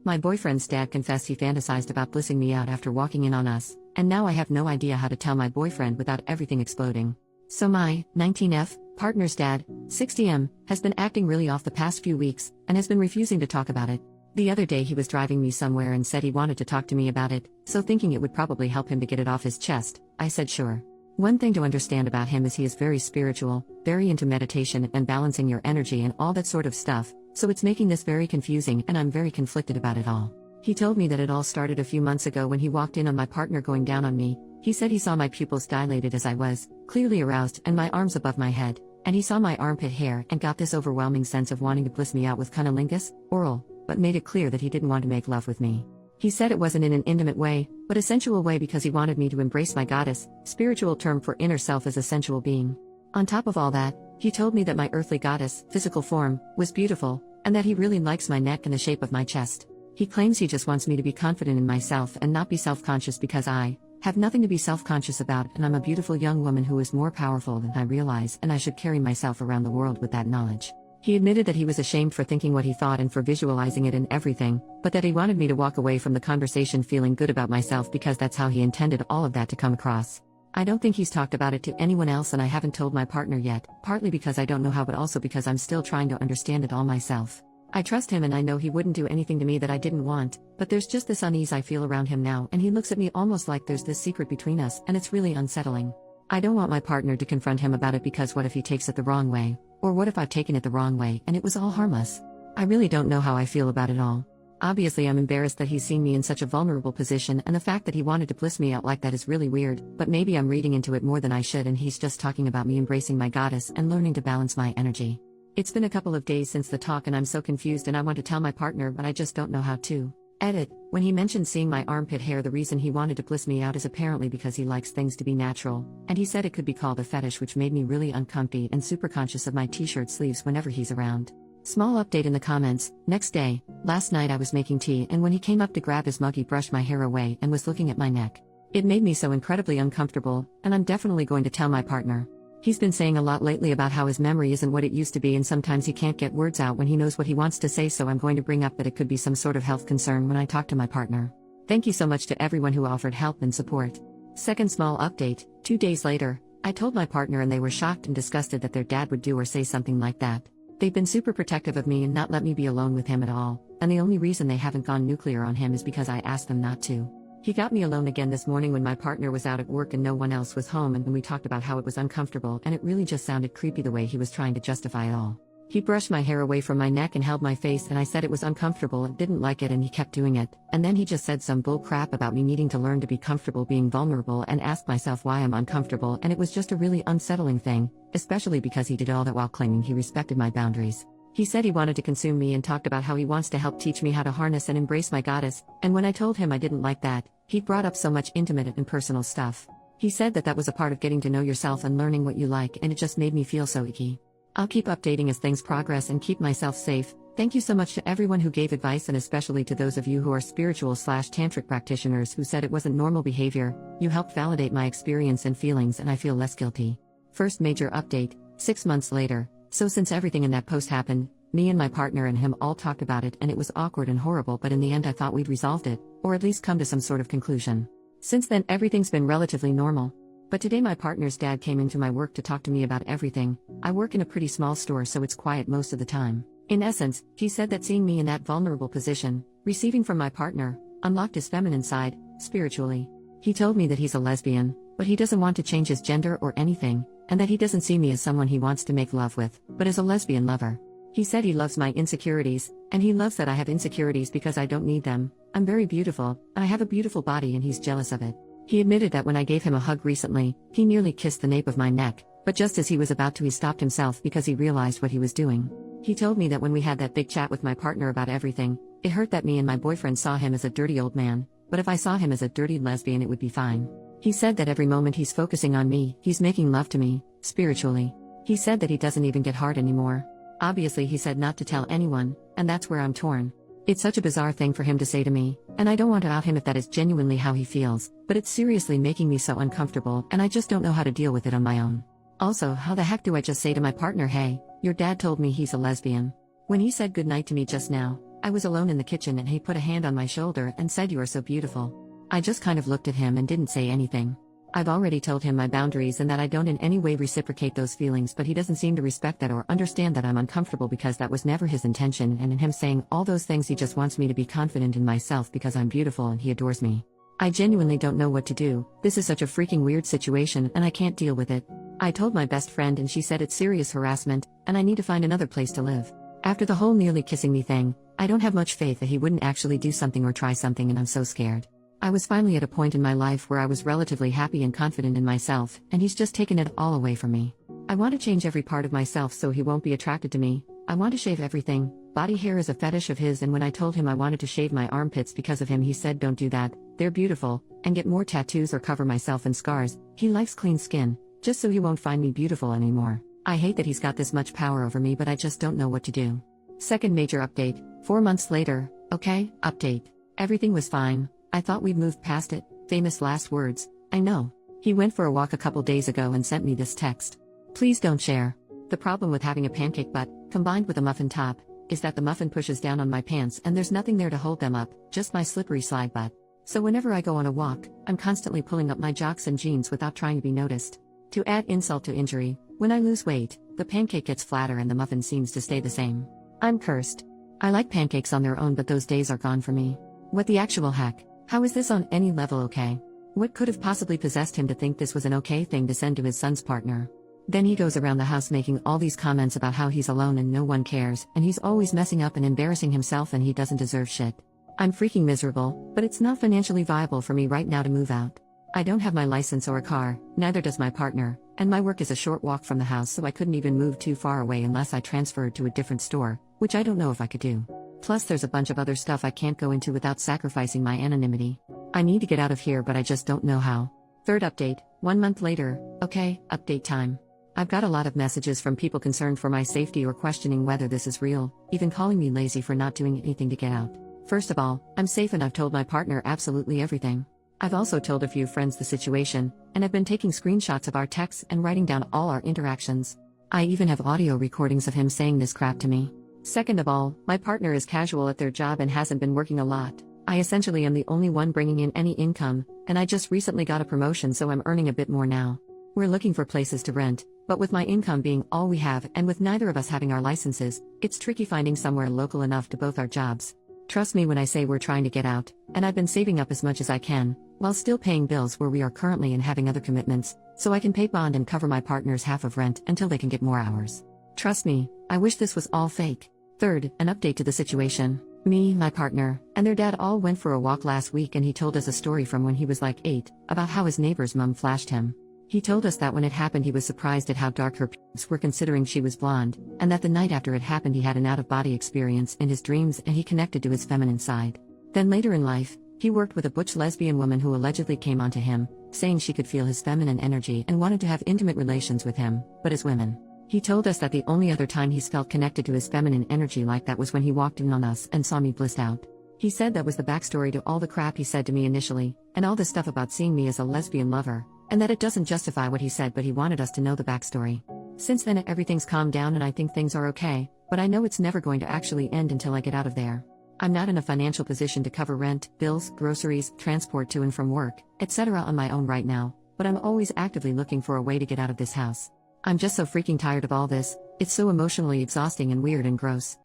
My boyfriend's dad confessed he fantasized about blissing me out after walking in on us, and now I have no idea how to tell my boyfriend without everything exploding. So my 19F partner's dad, 60M, has been acting really off the past few weeks, and has been refusing to talk about it. The other day he was driving me somewhere and said he wanted to talk to me about it, so thinking it would probably help him to get it off his chest, I said sure. One thing to understand about him is he is very spiritual, very into meditation and balancing your energy and all that sort of stuff, so it's making this very confusing and I'm very conflicted about it all. He told me that it all started a few months ago when he walked in on my partner going down on me. He said he saw my pupils dilated as I was, clearly aroused, and my arms above my head, and he saw my armpit hair and got this overwhelming sense of wanting to bliss me out with cunnilingus, oral, but made it clear that he didn't want to make love with me. He said it wasn't in an intimate way, but a sensual way because he wanted me to embrace my goddess, spiritual term for inner self as a sensual being. On top of all that, he told me that my earthly goddess, physical form, was beautiful, and that he really likes my neck and the shape of my chest. He claims he just wants me to be confident in myself and not be self-conscious because I have nothing to be self-conscious about and I'm a beautiful young woman who is more powerful than I realize and I should carry myself around the world with that knowledge. He admitted that he was ashamed for thinking what he thought and for visualizing it and everything, but that he wanted me to walk away from the conversation feeling good about myself because that's how he intended all of that to come across. I don't think he's talked about it to anyone else and I haven't told my partner yet, partly because I don't know how but also because I'm still trying to understand it all myself. I trust him and I know he wouldn't do anything to me that I didn't want, but there's just this unease I feel around him now and he looks at me almost like there's this secret between us and it's really unsettling. I don't want my partner to confront him about it because what if he takes it the wrong way? Or what if I've taken it the wrong way and it was all harmless? I really don't know how I feel about it all. Obviously I'm embarrassed that he's seen me in such a vulnerable position and the fact that he wanted to bliss me out like that is really weird, but maybe I'm reading into it more than I should and he's just talking about me embracing my goddess and learning to balance my energy. It's been a couple of days since the talk and I'm so confused and I want to tell my partner but I just don't know how to. Edit. When he mentioned seeing my armpit hair, the reason he wanted to bliss me out is apparently because he likes things to be natural, and he said it could be called a fetish, which made me really uncomfy and super conscious of my t-shirt sleeves whenever he's around. Small update in the comments. Next day, last night I was making tea and when he came up to grab his mug he brushed my hair away and was looking at my neck. It made me so incredibly uncomfortable, and I'm definitely going to tell my partner. He's been saying a lot lately about how his memory isn't what it used to be and sometimes he can't get words out when he knows what he wants to say, so I'm going to bring up that it could be some sort of health concern when I talk to my partner. Thank you so much to everyone who offered help and support. Second small update, 2 days later, I told my partner and they were shocked and disgusted that their dad would do or say something like that. They've been super protective of me and not let me be alone with him at all, and the only reason they haven't gone nuclear on him is because I asked them not to. He got me alone again this morning when my partner was out at work and no one else was home, and when we talked about how it was uncomfortable and it really just sounded creepy the way he was trying to justify it all. He brushed my hair away from my neck and held my face and I said it was uncomfortable and didn't like it and he kept doing it, and then he just said some bull crap about me needing to learn to be comfortable being vulnerable and asked myself why I'm uncomfortable, and it was just a really unsettling thing, especially because he did all that while claiming he respected my boundaries. He said he wanted to consume me and talked about how he wants to help teach me how to harness and embrace my goddess, and when I told him I didn't like that, he brought up so much intimate and personal stuff. He said that was a part of getting to know yourself and learning what you like, and it just made me feel so icky. I'll keep updating as things progress and keep myself safe. Thank you so much to everyone who gave advice and especially to those of you who are spiritual/tantric practitioners who said it wasn't normal behavior. You helped validate my experience and feelings and I feel less guilty. First major update, 6 months later. So since everything in that post happened, me and my partner and him all talked about it and it was awkward and horrible, but in the end I thought we'd resolved it, or at least come to some sort of conclusion. Since then everything's been relatively normal. But today my partner's dad came into my work to talk to me about everything. I work in a pretty small store so it's quiet most of the time. In essence, he said that seeing me in that vulnerable position, receiving from my partner, unlocked his feminine side, spiritually. He told me that he's a lesbian, but he doesn't want to change his gender or anything, and that he doesn't see me as someone he wants to make love with, but as a lesbian lover. He said he loves my insecurities, and he loves that I have insecurities because I don't need them. I'm very beautiful, I have a beautiful body and he's jealous of it. He admitted that when I gave him a hug recently, he nearly kissed the nape of my neck, but just as he was about to he stopped himself because he realized what he was doing. He told me that when we had that big chat with my partner about everything, it hurt that me and my boyfriend saw him as a dirty old man, but if I saw him as a dirty lesbian it would be fine. He said that every moment he's focusing on me, he's making love to me, spiritually. He said that he doesn't even get hard anymore. Obviously he said not to tell anyone, and that's where I'm torn. It's such a bizarre thing for him to say to me, and I don't want to out him if that is genuinely how he feels, but it's seriously making me so uncomfortable and I just don't know how to deal with it on my own. Also, how the heck do I just say to my partner, hey, your dad told me he's a lesbian? When he said goodnight to me just now, I was alone in the kitchen and he put a hand on my shoulder and said, "You are so beautiful." I just kind of looked at him and didn't say anything. I've already told him my boundaries and that I don't in any way reciprocate those feelings, but he doesn't seem to respect that or understand that I'm uncomfortable because that was never his intention, and in him saying all those things he just wants me to be confident in myself because I'm beautiful and he adores me. I genuinely don't know what to do. This is such a freaking weird situation and I can't deal with it. I told my best friend and she said it's serious harassment and I need to find another place to live. After the whole nearly kissing me thing, I don't have much faith that he wouldn't actually do something or try something, and I'm so scared. I was finally at a point in my life where I was relatively happy and confident in myself, and he's just taken it all away from me. I want to change every part of myself so he won't be attracted to me. I want to shave everything. Body hair is a fetish of his, and when I told him I wanted to shave my armpits because of him, he said, "Don't do that, they're beautiful," and get more tattoos or cover myself in scars. He likes clean skin, just so he won't find me beautiful anymore. I hate that he's got this much power over me, but I just don't know what to do. Second major update, 4 months later. Okay, update. Everything was fine. I thought we'd moved past it. Famous last words. I know. He went for a walk a couple days ago and sent me this text. "Please don't share." The problem with having a pancake butt, combined with a muffin top, is that the muffin pushes down on my pants and there's nothing there to hold them up, just my slippery slide butt. So whenever I go on a walk, I'm constantly pulling up my jocks and jeans without trying to be noticed. To add insult to injury, when I lose weight, the pancake gets flatter and the muffin seems to stay the same. I'm cursed. I like pancakes on their own, but those days are gone for me. What the actual heck? How is this on any level okay? What could have possibly possessed him to think this was an okay thing to send to his son's partner? Then he goes around the house making all these comments about how he's alone and no one cares, and he's always messing up and embarrassing himself and he doesn't deserve shit. I'm freaking miserable, but it's not financially viable for me right now to move out. I don't have my license or a car, neither does my partner, and my work is a short walk from the house, so I couldn't even move too far away unless I transferred to a different store, which I don't know if I could do. Plus there's a bunch of other stuff I can't go into without sacrificing my anonymity. I need to get out of here, but I just don't know how. Third update, 1 month later. Okay, update time. I've got a lot of messages from people concerned for my safety or questioning whether this is real, even calling me lazy for not doing anything to get out. First of all, I'm safe and I've told my partner absolutely everything. I've also told a few friends the situation, and I've been taking screenshots of our texts and writing down all our interactions. I even have audio recordings of him saying this crap to me. Second of all, my partner is casual at their job and hasn't been working a lot. I essentially am the only one bringing in any income, and I just recently got a promotion, so I'm earning a bit more now. We're looking for places to rent, but with my income being all we have and with neither of us having our licenses, it's tricky finding somewhere local enough to both our jobs. Trust me when I say we're trying to get out, and I've been saving up as much as I can, while still paying bills where we are currently and having other commitments, so I can pay bond and cover my partner's half of rent until they can get more hours. Trust me, I wish this was all fake. Third, an update to the situation. Me, my partner, and their dad all went for a walk last week, and he told us a story from when he was like 8, about how his neighbor's mom flashed him. He told us that when it happened he was surprised at how dark her pubes were considering she was blonde, and that the night after it happened he had an out-of-body experience in his dreams and he connected to his feminine side. Then later in life, he worked with a butch lesbian woman who allegedly came onto him, saying she could feel his feminine energy and wanted to have intimate relations with him, but as women. He told us that the only other time he's felt connected to his feminine energy like that was when he walked in on us and saw me blissed out. He said that was the backstory to all the crap he said to me initially, and all the stuff about seeing me as a lesbian lover, and that it doesn't justify what he said, but he wanted us to know the backstory. Since then everything's calmed down and I think things are okay, but I know it's never going to actually end until I get out of there. I'm not in a financial position to cover rent, bills, groceries, transport to and from work, etc. on my own right now, but I'm always actively looking for a way to get out of this house. I'm just so freaking tired of all this. It's so emotionally exhausting and weird and gross.